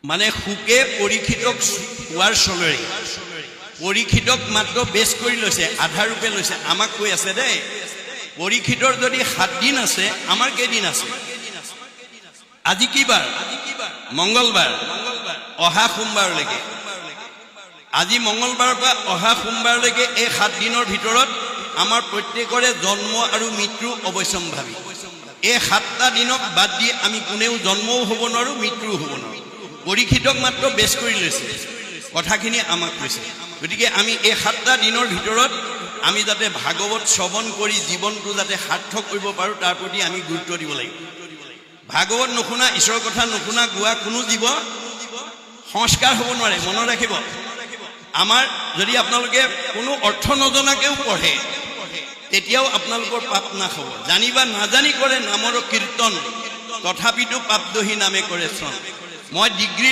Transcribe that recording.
মানে সুকে পৰীক্ষিতক কোৱাৰ চলৰে পৰীক্ষিতক মাত্ৰ বেছ কৰি লৈছে, আধা ৰূপে লৈছে। আমাক কৈ আছে দেই, পৰীক্ষিতৰ যদি 7 দিন আছে, আমাৰ কেইদিন আছে? আজি কি বাৰ? মংগলবাৰ। অহা সোমবাৰলৈকে, আজি মংগলবাৰৰ পৰা অহা সোমবাৰলৈকে এই 7 দিনৰ ভিতৰত আমাৰ প্ৰত্যেকৰে জন্ম আৰু মৃত্যু অৱশ্যম্ভাৱী। এই 7টা দিনক বাদ দি আমি কোনেও জন্মও হ'ব নোৱাৰো, মৃত্যুও হ'ব নোৱাৰো। পৰীক্ষিতক মাত্ৰ বেছ কৰি লৈছে, কথাখিনি আমাক কৈছে। গতিকে আমি এই 7টা দিনৰ ভিতৰত আমি যাতে ভাগৱত শ্ৰৱণ কৰি জীৱনটো যাতে সাৰ্থক কৰিব পাৰোঁ, তাৰ প্ৰতি আমি গুৰুত্ব দিব লাগিব। ভাগৱত নুশুনা, ঈশ্বৰৰ কথা নুশুনা গোৱা কোনো জীৱ সংস্কাৰ হ'ব নোৱাৰে, মনত ৰাখিব। আমাৰ যদি আপোনালোকে কোনো অৰ্থ নজনাকেও পঢ়ে, তেতিয়াও আপোনালোকৰ পাপ নাশ হ'ব। জানিবা নাজানি কৰে নামৰ কীৰ্তন, তথাপিতো পাপ দহি নামে কৰে শ্ৰম। মই ডিগ্ৰী